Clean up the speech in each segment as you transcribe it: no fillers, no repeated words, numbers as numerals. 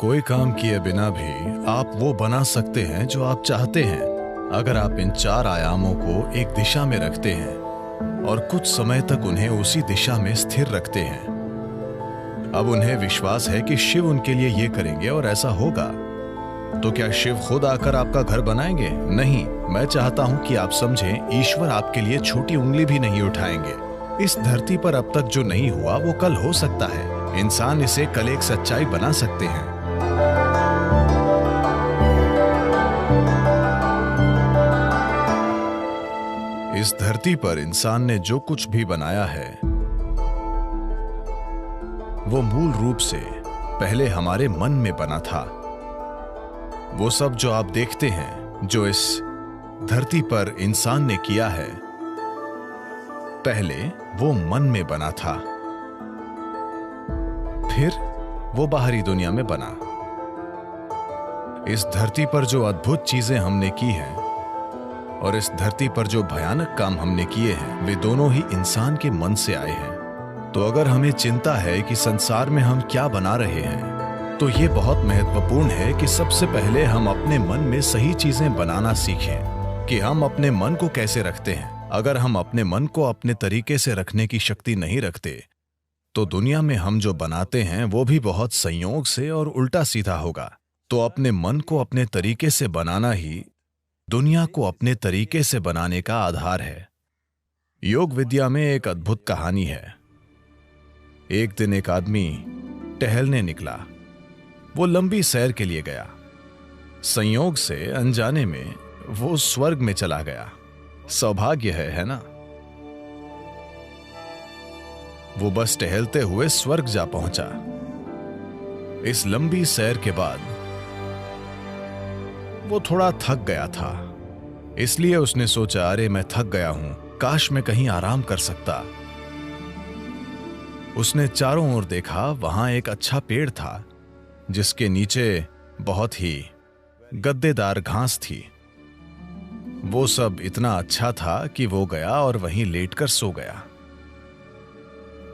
कोई काम किए बिना भी आप वो बना सकते हैं जो आप चाहते हैं, अगर आप इन चार आयामों को एक दिशा में रखते हैं और कुछ समय तक उन्हें उसी दिशा में स्थिर रखते हैं। अब उन्हें विश्वास है कि शिव उनके लिए ये करेंगे और ऐसा होगा। तो क्या शिव खुद आकर आपका घर बनाएंगे? नहीं। मैं चाहता हूं कि आप समझें, ईश्वर आपके लिए छोटी उंगली भी नहीं उठाएंगे। इस धरती पर अब तक जो नहीं हुआ वो कल हो सकता है। इंसान इसे कल एक सच्चाई बना सकते हैं। इस धरती पर इंसान ने जो कुछ भी बनाया है वो मूल रूप से पहले हमारे मन में बना था। वो सब जो आप देखते हैं, जो इस धरती पर इंसान ने किया है, पहले वो मन में बना था, फिर वो बाहरी दुनिया में बना। इस धरती पर जो अद्भुत चीजें हमने की हैं और इस धरती पर जो भयानक काम हमने किए हैं, वे दोनों ही इंसान के मन से आए हैं। तो अगर हमें चिंता है कि संसार में हम क्या बना रहे हैं, तो ये बहुत महत्वपूर्ण है कि सबसे पहले हम अपने मन में सही चीजें बनाना सीखें कि हम अपने मन को कैसे रखते हैं। अगर हम अपने मन को अपने तरीके से रखने की शक्ति नहीं रखते, तो दुनिया में हम जो बनाते हैं वो भी बहुत संयोग से और उल्टा सीधा होगा। तो अपने मन को अपने तरीके से बनाना ही दुनिया को अपने तरीके से बनाने का आधार है। योग विद्या में एक अद्भुत कहानी है। एक दिन एक आदमी टहलने निकला। वो लंबी सैर के लिए गया। संयोग से अनजाने में वो स्वर्ग में चला गया। सौभाग्य है ना? वो बस टहलते हुए स्वर्ग जा पहुंचा। इस लंबी सैर के बाद वो थोड़ा थक गया था, इसलिए उसने सोचा, अरे मैं थक गया हूं, काश मैं कहीं आराम कर सकता। उसने चारों ओर देखा। वहां एक अच्छा पेड़ था जिसके नीचे बहुत ही गद्देदार घास थी। वो सब इतना अच्छा था कि वो गया और वहीं लेटकर सो गया।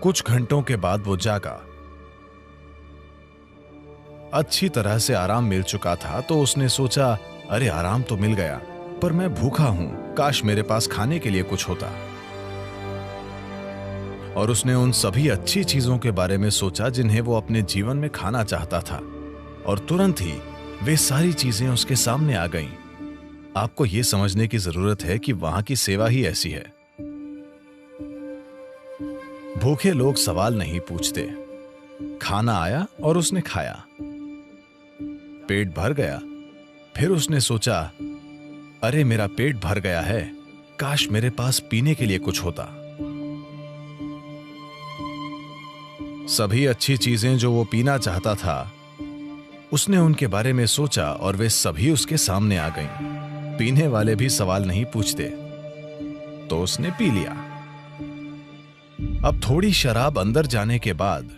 कुछ घंटों के बाद वो जागा। अच्छी तरह से आराम मिल चुका था, तो उसने सोचा, अरे आराम तो मिल गया, पर मैं भूखा हूं, काश मेरे पास खाने के लिए कुछ होता। और उसने उन सभी अच्छी चीजों के बारे में सोचा जिन्हें वो अपने जीवन में खाना चाहता था, और तुरंत ही वे सारी चीजें उसके सामने आ गईं। आपको यह समझने की जरूरत है कि वहां की सेवा ही ऐसी है। भूखे लोग सवाल नहीं पूछते। खाना आया और उसने खाया। पेट भर गया। फिर उसने सोचा, अरे मेरा पेट भर गया है, काश मेरे पास पीने के लिए कुछ होता। सभी अच्छी चीजें जो वो पीना चाहता था, उसने उनके बारे में सोचा और वे सभी उसके सामने आ गईं। पीने वाले भी सवाल नहीं पूछते, तो उसने पी लिया। अब थोड़ी शराब अंदर जाने के बाद,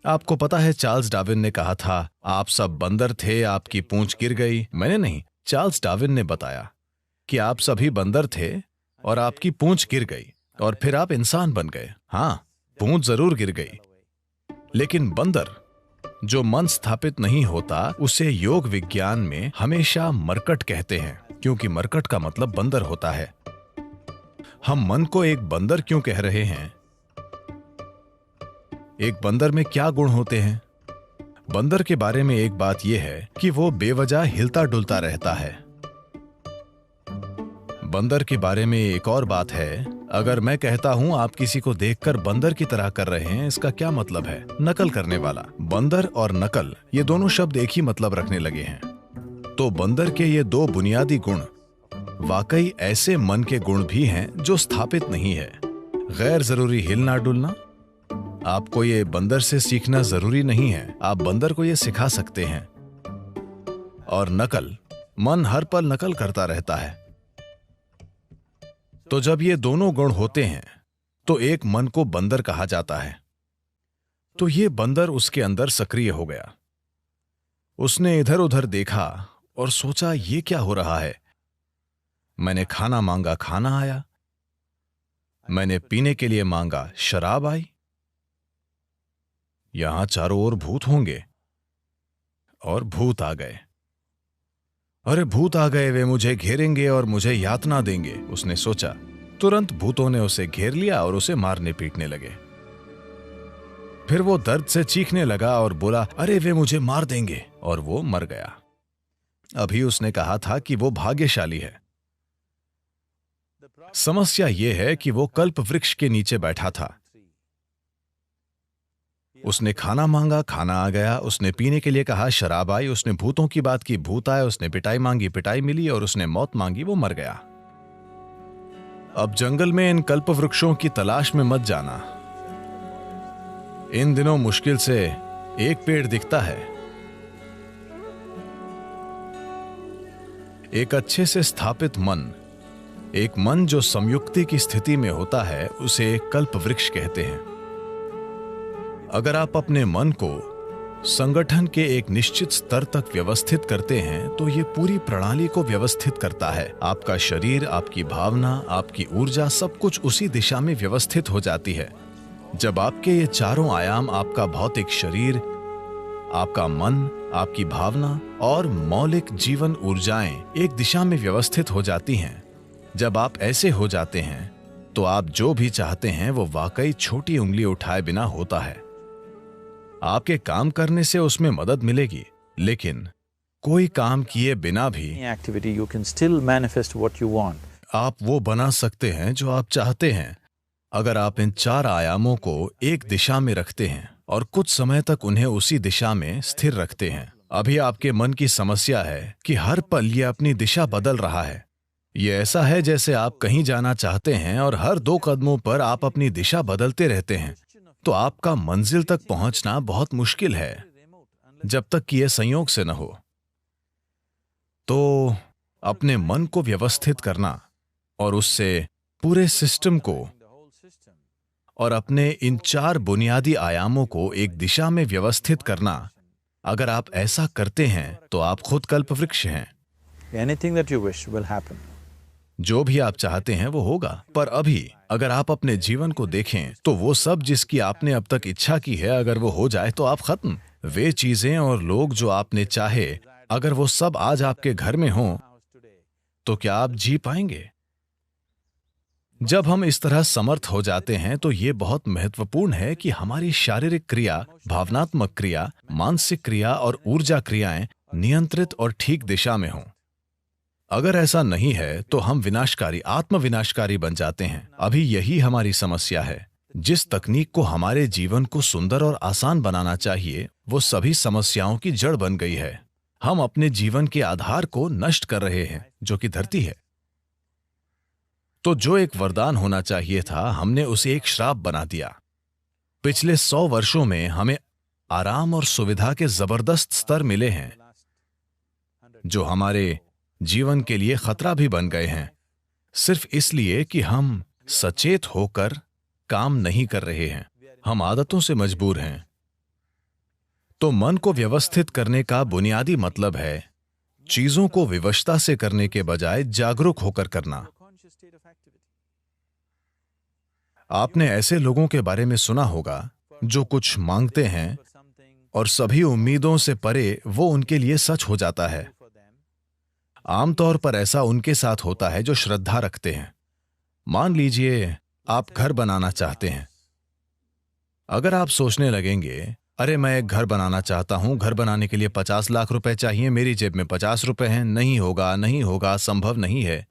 आपको पता है चार्ल्स डार्विन ने कहा था, आप सब बंदर थे, आपकी पूंछ गिर गई। मैंने नहीं, चार्ल्स डार्विन ने बताया कि आप सभी बंदर थे और आपकी पूंछ गिर गई और फिर आप इंसान बन गए। हां, पूंछ जरूर गिर गई, लेकिन बंदर जो मन स्थापित नहीं होता, उसे योग विज्ञान में हमेशा मरकट कहते हैं, क्योंकि मरकट का मतलब बंदर होता है। हम मन को एक बंदर क्यों कह रहे हैं? एक बंदर में क्या गुण होते हैं? बंदर के बारे में एक बात यह है कि वो बेवजह हिलता डुलता रहता है। बंदर के बारे में एक और बात है, अगर मैं कहता हूं आप किसी को देखकर बंदर की तरह कर रहे हैं, इसका क्या मतलब है? नकल करने वाला। बंदर और नकल, ये दोनों शब्द एक ही मतलब रखने लगे हैं। तो बंदर के ये दो बुनियादी गुण वाकई ऐसे मन के गुण भी हैं जो स्थापित नहीं है। गैर जरूरी हिलना डुलना, आपको ये बंदर से सीखना जरूरी नहीं है, आप बंदर को ये सिखा सकते हैं। और नकल, मन हर पल नकल करता रहता है। तो जब ये दोनों गुण होते हैं, तो एक मन को बंदर कहा जाता है। तो ये बंदर उसके अंदर सक्रिय हो गया। उसने इधर उधर देखा और सोचा, ये क्या हो रहा है? मैंने खाना मांगा, खाना आया। मैंने पीने के लिए मांगा, शराब आई। यहां चारों ओर भूत होंगे। और भूत आ गए। अरे भूत आ गए, वे मुझे घेरेंगे और मुझे यातना देंगे, उसने सोचा। तुरंत भूतों ने उसे घेर लिया और उसे मारने पीटने लगे। फिर वो दर्द से चीखने लगा और बोला, अरे वे मुझे मार देंगे, और वो मर गया। अभी उसने कहा था कि वो भाग्यशाली है। समस्या ये है कि वो कल्प वृक्ष के नीचे बैठा था। उसने खाना मांगा, खाना आ गया। उसने पीने के लिए कहा, शराब आई। उसने भूतों की बात की, भूत आए। उसने पिटाई मांगी, पिटाई मिली। और उसने मौत मांगी, वो मर गया। अब जंगल में इन कल्प वृक्षों की तलाश में मत जाना। इन दिनों मुश्किल से एक पेड़ दिखता है। एक अच्छे से स्थापित मन, एक मन जो संयुक्ति की स्थिति में होता है, उसे कल्प वृक्ष कहते हैं। अगर आप अपने मन को संगठन के एक निश्चित स्तर तक व्यवस्थित करते हैं तो ये पूरी प्रणाली को व्यवस्थित करता है। आपका शरीर, आपकी भावना, आपकी ऊर्जा, सब कुछ उसी दिशा में व्यवस्थित हो जाती है। जब आपके ये चारों आयाम, आपका भौतिक शरीर, आपका मन, आपकी भावना और मौलिक जीवन ऊर्जाएं एक दिशा में व्यवस्थित हो जाती हैं, जब आप ऐसे हो जाते हैं तो आप जो भी चाहते हैं वो वाकई छोटी उंगली उठाए बिना होता है। आपके काम करने से उसमें मदद मिलेगी, लेकिन कोई काम किए बिना भी activity you can still manifest what you want. आप वो बना सकते हैं जो आप चाहते हैं, अगर आप इन चार आयामों को एक दिशा में रखते हैं और कुछ समय तक उन्हें उसी दिशा में स्थिर रखते हैं। अभी आपके मन की समस्या है कि हर पल ये अपनी दिशा बदल रहा है। ये ऐसा है जैसे आप कहीं जाना चाहते हैं और हर 2 कदमों पर आप अपनी दिशा बदलते रहते हैं, तो आपका मंजिल तक पहुंचना बहुत मुश्किल है, जब तक कि यह संयोग से न हो। तो अपने मन को व्यवस्थित करना और उससे पूरे सिस्टम को और अपने इन 4 बुनियादी आयामों को एक दिशा में व्यवस्थित करना, अगर आप ऐसा करते हैं तो आप खुद कल्पवृक्ष हैं। Anything that you wish will happen. जो भी आप चाहते हैं वो होगा। पर अभी अगर आप अपने जीवन को देखें तो वो सब जिसकी आपने अब तक इच्छा की है, अगर वो हो जाए तो आप खत्म। वे चीजें और लोग जो आपने चाहे, अगर वो सब आज आपके घर में हों, तो क्या आप जी पाएंगे? जब हम इस तरह समर्थ हो जाते हैं तो ये बहुत महत्वपूर्ण है कि हमारी शारीरिक क्रिया, भावनात्मक क्रिया, मानसिक क्रिया और ऊर्जा क्रियाएं नियंत्रित और ठीक दिशा में हों। अगर ऐसा नहीं है तो हम विनाशकारी, आत्मविनाशकारी बन जाते हैं। अभी यही हमारी समस्या है। जिस तकनीक को हमारे जीवन को सुंदर और आसान बनाना चाहिए, वो सभी समस्याओं की जड़ बन गई है। हम अपने जीवन के आधार को नष्ट कर रहे हैं, जो कि धरती है। तो जो एक वरदान होना चाहिए था, हमने उसे एक श्राप बना दिया। पिछले 100 वर्षों में हमें आराम और सुविधा के जबरदस्त स्तर मिले हैं, जो हमारे जीवन के लिए खतरा भी बन गए हैं, सिर्फ इसलिए कि हम सचेत होकर काम नहीं कर रहे हैं। हम आदतों से मजबूर हैं। तो मन को व्यवस्थित करने का बुनियादी मतलब है चीजों को विवशता से करने के बजाय जागरूक होकर करना। आपने ऐसे लोगों के बारे में सुना होगा जो कुछ मांगते हैं और सभी उम्मीदों से परे वो उनके लिए सच हो जाता है। आमतौर पर ऐसा उनके साथ होता है जो श्रद्धा रखते हैं। मान लीजिए आप घर बनाना चाहते हैं। अगर आप सोचने लगेंगे, अरे मैं एक घर बनाना चाहता हूं, घर बनाने के लिए 50 लाख रुपए चाहिए, मेरी जेब में 50 रुपए हैं, नहीं होगा, नहीं होगा, संभव नहीं है।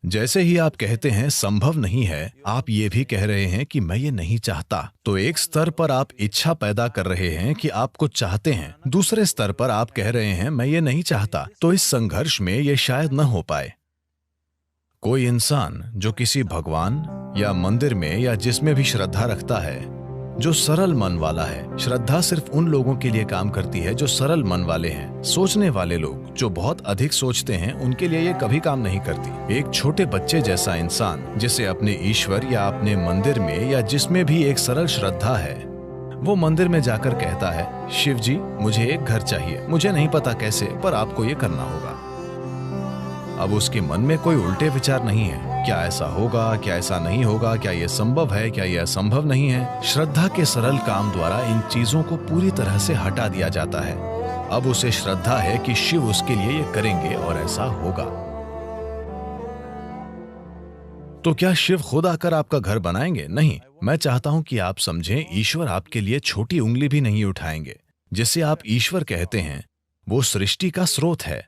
जैसे ही आप कहते हैं संभव नहीं है, आप ये भी कह रहे हैं कि मैं ये नहीं चाहता। तो एक स्तर पर आप इच्छा पैदा कर रहे हैं कि आप कुछ चाहते हैं, दूसरे स्तर पर आप कह रहे हैं मैं ये नहीं चाहता। तो इस संघर्ष में ये शायद न हो पाए। कोई इंसान जो किसी भगवान या मंदिर में या जिसमें भी श्रद्धा रखता है, जो सरल मन वाला है, श्रद्धा सिर्फ उन लोगों के लिए काम करती है जो सरल मन वाले हैं। सोचने वाले लोग जो बहुत अधिक सोचते हैं, उनके लिए ये कभी काम नहीं करती। एक छोटे बच्चे जैसा इंसान जिसे अपने ईश्वर या अपने मंदिर में या जिसमें भी एक सरल श्रद्धा है, वो मंदिर में जाकर कहता है, शिव जी मुझे एक घर चाहिए, मुझे नहीं पता कैसे, पर आपको ये करना होगा। अब उसके मन में कोई उल्टे विचार नहीं है, क्या ऐसा होगा, क्या ऐसा नहीं होगा, क्या यह संभव है, क्या यह असंभव नहीं है। श्रद्धा के सरल काम द्वारा इन चीजों को पूरी तरह से हटा दिया जाता है। अब उसे श्रद्धा है कि शिव उसके लिए ये करेंगे और ऐसा होगा। तो क्या शिव खुद आकर आपका घर बनाएंगे? नहीं। मैं चाहता हूं कि आप समझें, ईश्वर आपके लिए छोटी उंगली भी नहीं उठाएंगे। जिसे आप ईश्वर कहते हैं वो सृष्टि का स्रोत है।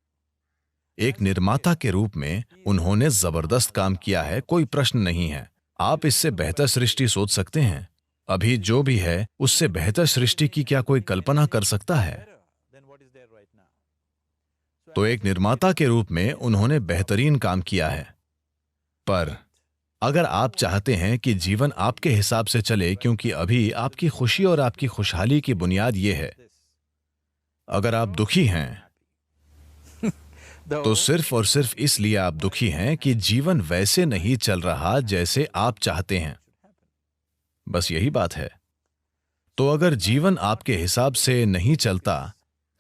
एक निर्माता के रूप में उन्होंने जबरदस्त काम किया है, कोई प्रश्न नहीं है। आप इससे बेहतर सृष्टि सोच सकते हैं? अभी जो भी है उससे बेहतर सृष्टि की क्या कोई कल्पना कर सकता है? तो एक निर्माता के रूप में उन्होंने बेहतरीन काम किया है। पर अगर आप चाहते हैं कि जीवन आपके हिसाब से चले, क्योंकि अभी आपकी खुशी और आपकी खुशहाली की बुनियाद यह है, अगर आप दुखी हैं तो सिर्फ और सिर्फ इसलिए आप दुखी हैं कि जीवन वैसे नहीं चल रहा जैसे आप चाहते हैं। बस यही बात है। तो अगर जीवन आपके हिसाब से नहीं चलता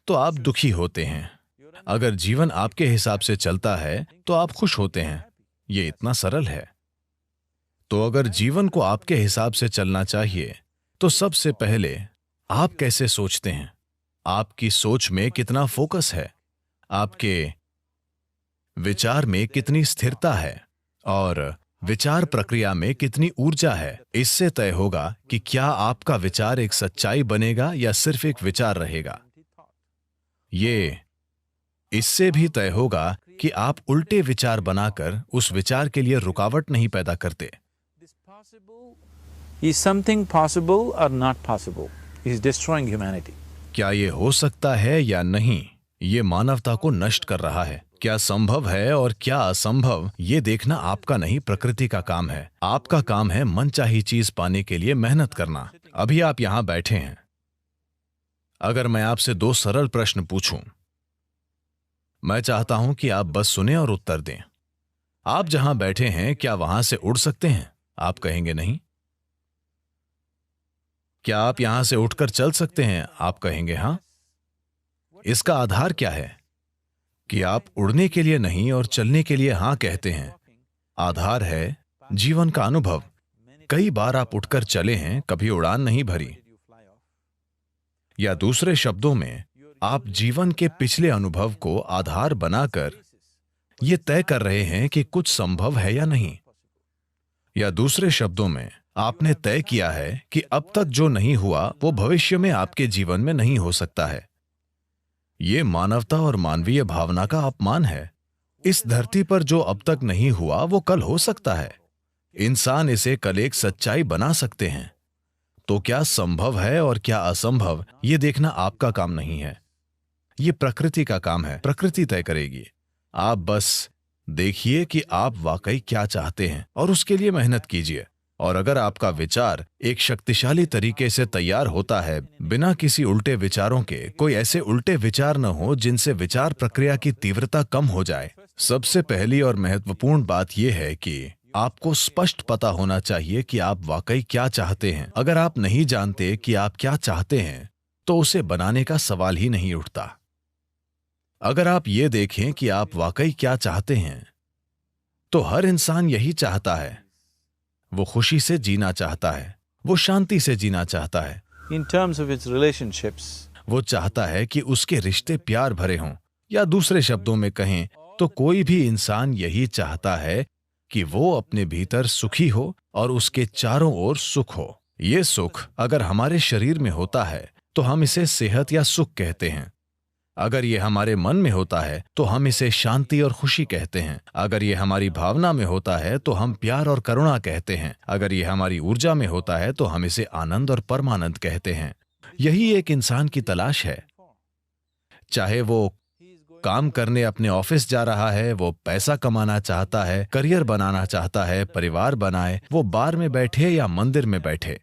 तो आप दुखी होते हैं। अगर जीवन आपके हिसाब से चलता है तो आप खुश होते हैं। ये इतना सरल है। तो अगर जीवन को आपके हिसाब से चलना चाहिए तो सबसे पहले आप कैसे सोचते हैं? आपकी सोच में कितना फोकस है, आपके विचार में कितनी स्थिरता है और विचार प्रक्रिया में कितनी ऊर्जा है, इससे तय होगा कि क्या आपका विचार एक सच्चाई बनेगा या सिर्फ एक विचार रहेगा। ये इससे भी तय होगा कि आप उल्टे विचार बनाकर उस विचार के लिए रुकावट नहीं पैदा करते। Is something possible or not possible? Is destroying humanity. क्या ये हो सकता है या नहीं, ये मानवता को नष्ट कर रहा है। क्या संभव है और क्या असंभव, ये देखना आपका नहीं, प्रकृति का काम है। आपका काम है मनचाही चीज पाने के लिए मेहनत करना। अभी आप यहां बैठे हैं। अगर मैं आपसे दो सरल प्रश्न पूछूं, मैं चाहता हूं कि आप बस सुने और उत्तर दें। आप जहां बैठे हैं क्या वहां से उड़ सकते हैं? आप कहेंगे नहीं। क्या आप यहां से उठकर चल सकते हैं? आप कहेंगे हां। इसका आधार क्या है कि आप उड़ने के लिए नहीं और चलने के लिए हां कहते हैं? आधार है जीवन का अनुभव। कई बार आप उठकर चले हैं, कभी उड़ान नहीं भरी। या दूसरे शब्दों में, आप जीवन के पिछले अनुभव को आधार बनाकर यह तय कर रहे हैं कि कुछ संभव है या नहीं। या दूसरे शब्दों में, आपने तय किया है कि अब तक जो नहीं हुआ वो भविष्य में आपके जीवन में नहीं हो सकता है। यह मानवता और मानवीय भावना का अपमान है। इस धरती पर जो अब तक नहीं हुआ वो कल हो सकता है। इंसान इसे कल एक सच्चाई बना सकते हैं। तो क्या संभव है और क्या असंभव, यह देखना आपका काम नहीं है। यह प्रकृति का काम है। प्रकृति तय करेगी। आप बस देखिए कि आप वाकई क्या चाहते हैं और उसके लिए मेहनत कीजिए। और अगर आपका विचार एक शक्तिशाली तरीके से तैयार होता है, बिना किसी उल्टे विचारों के, कोई ऐसे उल्टे विचार न हो जिनसे विचार प्रक्रिया की तीव्रता कम हो जाए। सबसे पहली और महत्वपूर्ण बात यह है कि आपको स्पष्ट पता होना चाहिए कि आप वाकई क्या चाहते हैं। अगर आप नहीं जानते कि आप क्या चाहते हैं तो उसे बनाने का सवाल ही नहीं उठता। अगर आप ये देखें कि आप वाकई क्या चाहते हैं तो हर इंसान यही चाहता है। वो खुशी से जीना चाहता है, वो शांति से जीना चाहता है। In terms of its relationships, वो चाहता है कि उसके रिश्ते प्यार भरे हों। या दूसरे शब्दों में कहें तो कोई भी इंसान यही चाहता है कि वो अपने भीतर सुखी हो और उसके चारों ओर सुख हो। ये सुख अगर हमारे शरीर में होता है तो हम इसे सेहत या सुख कहते हैं। अगर ये हमारे मन में होता है तो हम इसे शांति और खुशी कहते हैं। अगर ये हमारी भावना में होता है तो हम प्यार और करुणा कहते हैं। अगर ये हमारी ऊर्जा में होता है तो हम इसे आनंद और परमानंद कहते हैं। यही एक इंसान की तलाश है। चाहे वो काम करने अपने ऑफिस जा रहा है, वो पैसा कमाना चाहता है, करियर बनाना चाहता है, परिवार बनाए, वो बार में बैठे या मंदिर में बैठे,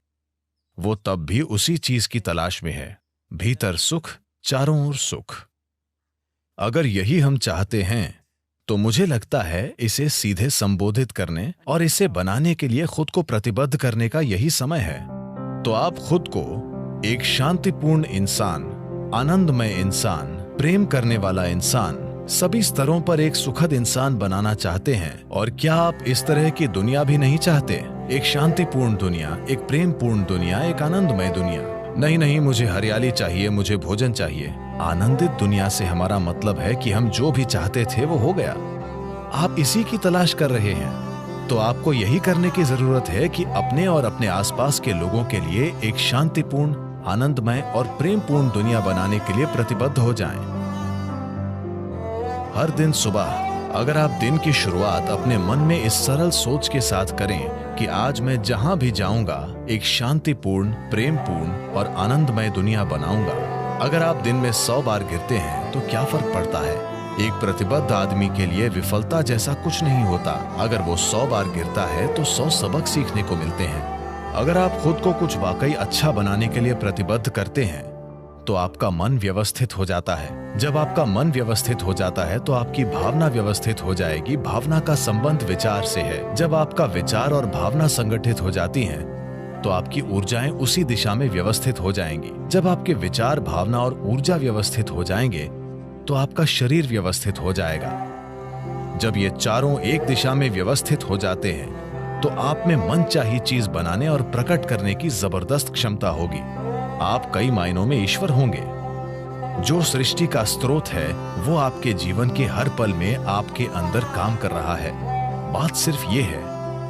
वो तब भी उसी चीज की तलाश में है। भीतर सुख, चारों ओर सुख। अगर यही हम चाहते हैं तो मुझे लगता है इसे सीधे संबोधित करने और इसे बनाने के लिए खुद को प्रतिबद्ध करने का यही समय है। तो आप खुद को एक शांतिपूर्ण इंसान, आनंदमय इंसान, प्रेम करने वाला इंसान, सभी स्तरों पर एक सुखद इंसान बनाना चाहते हैं। और क्या आप इस तरह की दुनिया भी नहीं चाहते? एक शांतिपूर्ण दुनिया, एक प्रेमपूर्ण दुनिया, एक आनंदमय दुनिया। नहीं, मुझे हरियाली चाहिए, मुझे भोजन चाहिए। आनंदित दुनिया से हमारा मतलब है कि हम जो भी चाहते थे वो हो गया। आप इसी की तलाश कर रहे हैं, तो आपको यही करने की जरूरत है कि अपने और अपने आसपास के लोगों के लिए एक शांतिपूर्ण, आनंदमय और प्रेमपूर्ण दुनिया बनाने के लिए प्रतिबद्ध हो जाएं। हर दिन सुबह अगर आप दिन की शुरुआत अपने मन में इस सरल सोच के साथ करें कि आज मैं जहां भी जाऊंगा एक शांतिपूर्ण, प्रेमपूर्ण और आनंदमय दुनिया बनाऊंगा। अगर आप दिन में 100 बार गिरते हैं तो क्या फर्क पड़ता है? एक प्रतिबद्ध आदमी के लिए विफलता जैसा कुछ नहीं होता। अगर वो 100 बार गिरता है तो 100 सबक सीखने को मिलते हैं। अगर आप खुद को कुछ वाकई अच्छा बनाने के लिए प्रतिबद्ध करते हैं तो आपका मन व्यवस्थित हो जाता है। जब आपका मन व्यवस्थित हो जाता है तो आपकी भावना व्यवस्थित हो जाएगी। भावना का संबंध विचार से है। जब आपका विचार और भावना संगठित हो जाती हैं तो आपकी ऊर्जाएं उसी दिशा में व्यवस्थित हो जाएंगी। जब आपके विचार, भावना और ऊर्जा व्यवस्थित हो जाएंगे तो आपका शरीर व्यवस्थित हो जाएगा। जब ये चारों एक दिशा में व्यवस्थित हो जाते हैं तो आप में मनचाही चीज बनाने और प्रकट करने की जबरदस्त क्षमता होगी। आप कई मायनों में ईश्वर होंगे। जो सृष्टि का स्रोत है वो आपके जीवन के हर पल में आपके अंदर काम कर रहा है। बात सिर्फ ये है,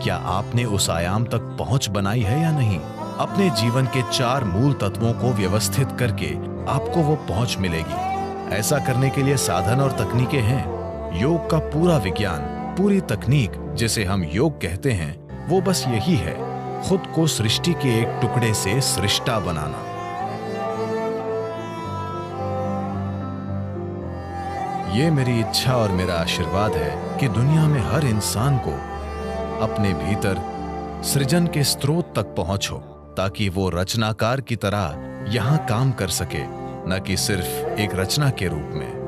क्या आपने उस आयाम तक पहुंच बनाई है या नहीं? अपने जीवन के 4 मूल तत्वों को व्यवस्थित करके आपको वो पहुंच मिलेगी। ऐसा करने के लिए साधन और तकनीकें हैं। योग का पूरा विज्ञान, पूरी तकनीक जिसे हम योग कहते हैं, वो बस यही है, खुद को सृष्टि के एक टुकड़े से सृष्टा बनाना। ये मेरी इच्छा और मेरा आशीर्वाद है कि दुनिया में हर इंसान को अपने भीतर सृजन के स्रोत तक पहुंचो, ताकि वो रचनाकार की तरह यहां काम कर सके, न कि सिर्फ एक रचना के रूप में।